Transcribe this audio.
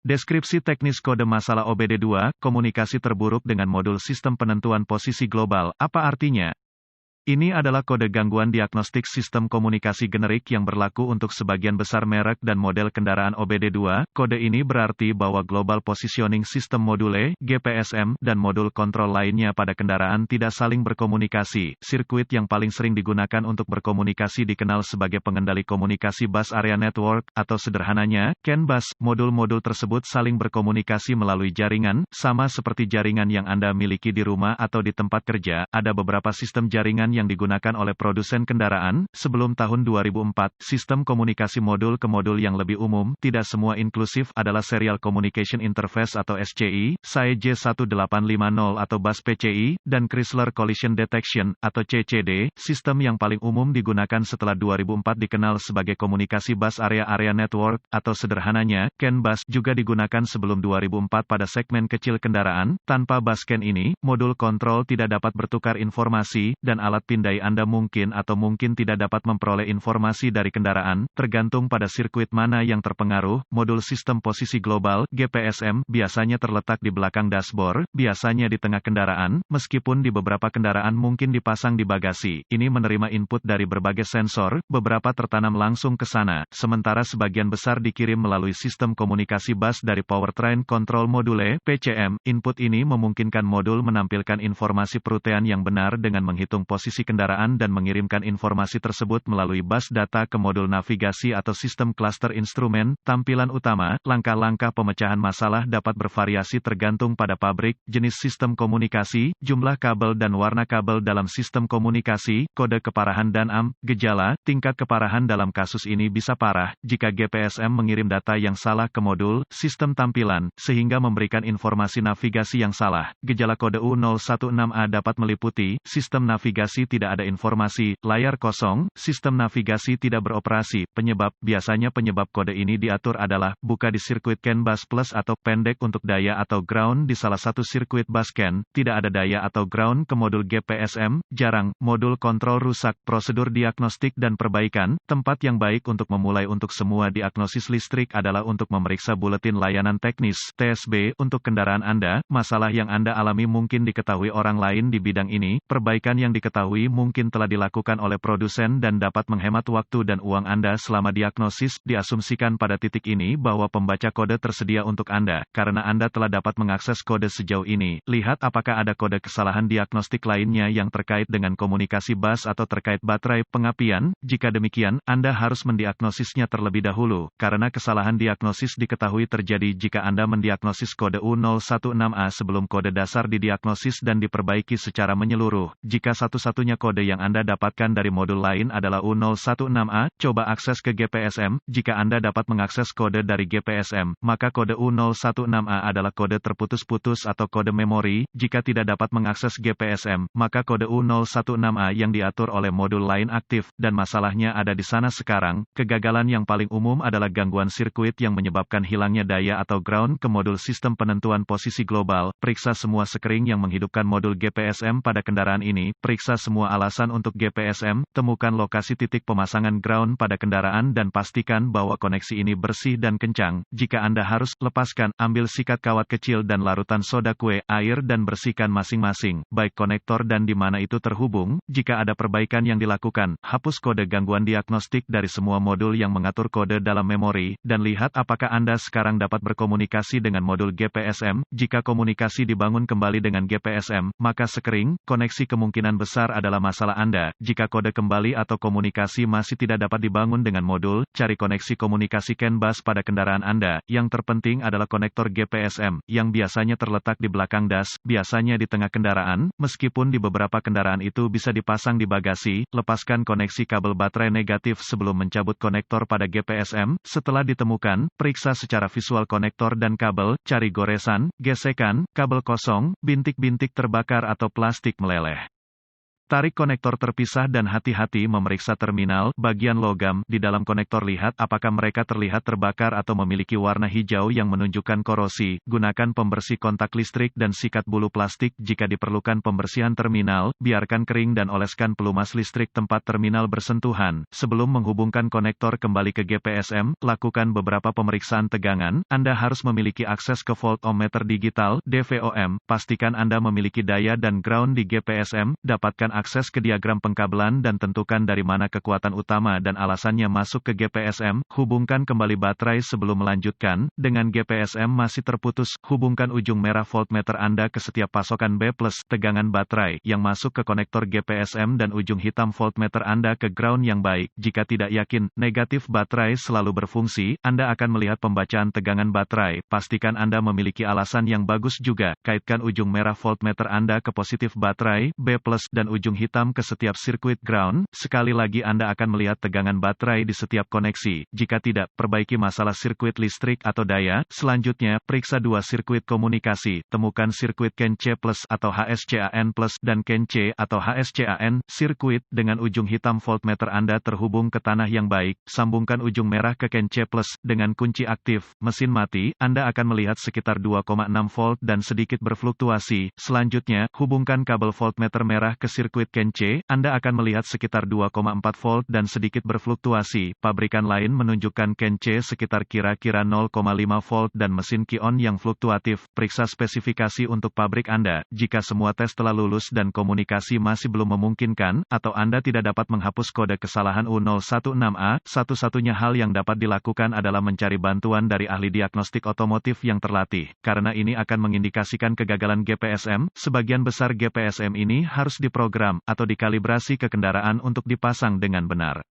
Deskripsi teknis kode masalah OBD2, komunikasi terburuk dengan modul sistem penentuan posisi global, apa artinya? Ini adalah kode gangguan diagnostik sistem komunikasi generik yang berlaku untuk sebagian besar merek dan model kendaraan OBD2. Kode ini berarti bahwa Global Positioning System Module (GPSM) dan modul kontrol lainnya pada kendaraan tidak saling berkomunikasi. Sirkuit yang paling sering digunakan untuk berkomunikasi dikenal sebagai pengendali komunikasi bus area network, atau sederhananya, CAN bus. Modul-modul tersebut saling berkomunikasi melalui jaringan, sama seperti jaringan yang Anda miliki di rumah atau di tempat kerja. Ada beberapa sistem jaringan yang digunakan oleh produsen kendaraan. Sebelum tahun 2004, sistem komunikasi modul ke modul yang lebih umum, tidak semua inklusif, adalah Serial Communication Interface atau SCI, SAE J1850 atau bus PCI, dan Chrysler Collision Detection, atau CCD. Sistem yang paling umum digunakan setelah 2004 dikenal sebagai komunikasi bus area network, atau sederhananya, CAN bus, juga digunakan sebelum 2004 pada segmen kecil kendaraan. Tanpa bus CAN ini, modul kontrol tidak dapat bertukar informasi, dan alat pindai Anda mungkin atau mungkin tidak dapat memperoleh informasi dari kendaraan, tergantung pada sirkuit mana yang terpengaruh. Modul sistem posisi global, GPSM, biasanya terletak di belakang dashboard, biasanya di tengah kendaraan, meskipun di beberapa kendaraan mungkin dipasang di bagasi. Ini menerima input dari berbagai sensor, beberapa tertanam langsung ke sana, sementara sebagian besar dikirim melalui sistem komunikasi bus dari Powertrain Control Module, PCM. Input ini memungkinkan modul menampilkan informasi perutean yang benar dengan menghitung posisi kendaraan dan mengirimkan informasi tersebut melalui bus data ke modul navigasi atau sistem cluster instrumen. Tampilan utama, langkah-langkah pemecahan masalah dapat bervariasi tergantung pada pabrik, jenis sistem komunikasi, jumlah kabel dan warna kabel dalam sistem komunikasi, kode keparahan dan gejala. Tingkat keparahan dalam kasus ini bisa parah jika GPSM mengirim data yang salah ke modul sistem tampilan, sehingga memberikan informasi navigasi yang salah. Gejala kode U016A dapat meliputi sistem navigasi tidak ada informasi, layar kosong, sistem navigasi tidak beroperasi. Biasanya penyebab kode ini diatur adalah, buka di sirkuit CAN bus plus atau pendek untuk daya atau ground di salah satu sirkuit bus CAN, tidak ada daya atau ground ke modul GPSM, jarang, modul kontrol rusak. Prosedur diagnostik dan perbaikan, tempat yang baik untuk memulai untuk semua diagnosis listrik adalah untuk memeriksa buletin layanan teknis, TSB, untuk kendaraan Anda. Masalah yang Anda alami mungkin diketahui orang lain di bidang ini, perbaikan yang diketahui mungkin telah dilakukan oleh produsen dan dapat menghemat waktu dan uang Anda selama diagnosis. Diasumsikan pada titik ini bahwa pembaca kode tersedia untuk Anda, karena Anda telah dapat mengakses kode sejauh ini. Lihat apakah ada kode kesalahan diagnostik lainnya yang terkait dengan komunikasi bus atau terkait baterai pengapian. Jika demikian, Anda harus mendiagnosisnya terlebih dahulu, karena kesalahan diagnosis diketahui terjadi jika Anda mendiagnosis kode U016A sebelum kode dasar didiagnosis dan diperbaiki secara menyeluruh. Jika satu-satunya kode yang Anda dapatkan dari modul lain adalah U016A, coba akses ke GPSM. Jika Anda dapat mengakses kode dari GPSM, maka kode U016A adalah kode terputus-putus atau kode memori. Jika tidak dapat mengakses GPSM, maka kode U016A yang diatur oleh modul lain aktif, dan masalahnya ada di sana sekarang. Kegagalan yang paling umum adalah gangguan sirkuit yang menyebabkan hilangnya daya atau ground ke modul sistem penentuan posisi global. Periksa semua sekring yang menghidupkan modul GPSM pada kendaraan ini. Periksa semua alasan untuk GPSM, temukan lokasi titik pemasangan ground pada kendaraan dan pastikan bahwa koneksi ini bersih dan kencang. Jika Anda harus, lepaskan, ambil sikat kawat kecil dan larutan soda kue, air dan bersihkan masing-masing, baik konektor dan di mana itu terhubung. Jika ada perbaikan yang dilakukan, hapus kode gangguan diagnostik dari semua modul yang mengatur kode dalam memori, dan lihat apakah Anda sekarang dapat berkomunikasi dengan modul GPSM. Jika komunikasi dibangun kembali dengan GPSM, maka sekring, koneksi kemungkinan besar adalah masalah Anda. Jika kode kembali atau komunikasi masih tidak dapat dibangun dengan modul, cari koneksi komunikasi CAN bus pada kendaraan Anda. Yang terpenting adalah konektor GPSM, yang biasanya terletak di belakang das, biasanya di tengah kendaraan, meskipun di beberapa kendaraan itu bisa dipasang di bagasi. Lepaskan koneksi kabel baterai negatif sebelum mencabut konektor pada GPSM. Setelah ditemukan, periksa secara visual konektor dan kabel, cari goresan, gesekan, kabel kosong, bintik-bintik terbakar atau plastik meleleh. Tarik konektor terpisah dan hati-hati memeriksa terminal, bagian logam, di dalam konektor lihat apakah mereka terlihat terbakar atau memiliki warna hijau yang menunjukkan korosi. Gunakan pembersih kontak listrik dan sikat bulu plastik jika diperlukan pembersihan terminal, biarkan kering dan oleskan pelumas listrik tempat terminal bersentuhan. Sebelum menghubungkan konektor kembali ke GPSM, lakukan beberapa pemeriksaan tegangan. Anda harus memiliki akses ke voltmeter digital, DVOM, pastikan Anda memiliki daya dan ground di GPSM, dapatkan akses ke diagram pengkabelan dan tentukan dari mana kekuatan utama dan alasannya masuk ke GPSM, hubungkan kembali baterai sebelum melanjutkan. Dengan GPSM masih terputus, hubungkan ujung merah voltmeter Anda ke setiap pasokan B+, tegangan baterai, yang masuk ke konektor GPSM dan ujung hitam voltmeter Anda ke ground yang baik. Jika tidak yakin, negatif baterai selalu berfungsi, Anda akan melihat pembacaan tegangan baterai. Pastikan Anda memiliki alasan yang bagus juga, kaitkan ujung merah voltmeter Anda ke positif baterai, B+, dan ujung hitam ke setiap sirkuit ground. Sekali lagi Anda akan melihat tegangan baterai di setiap koneksi. Jika tidak, perbaiki masalah sirkuit listrik atau daya. Selanjutnya, periksa dua sirkuit komunikasi. Temukan sirkuit CAN C+ atau HSCAN+ dan CAN C atau HSCAN. Sirkuit dengan ujung hitam voltmeter Anda terhubung ke tanah yang baik. Sambungkan ujung merah ke CAN C+ dengan kunci aktif. Mesin mati, Anda akan melihat sekitar 2,6 volt dan sedikit berfluktuasi. Selanjutnya, hubungkan kabel voltmeter merah ke sirkuit CAN C, Anda akan melihat sekitar 2,4 volt dan sedikit berfluktuasi. Pabrikan lain menunjukkan CAN C sekitar kira-kira 0,5 volt dan mesin Ki-on yang fluktuatif. Periksa spesifikasi untuk pabrik Anda. Jika semua tes telah lulus dan komunikasi masih belum memungkinkan, atau Anda tidak dapat menghapus kode kesalahan U016A, satu-satunya hal yang dapat dilakukan adalah mencari bantuan dari ahli diagnostik otomotif yang terlatih. Karena ini akan mengindikasikan kegagalan GPSM, sebagian besar GPSM ini harus diprogram atau dikalibrasi ke kendaraan untuk dipasang dengan benar.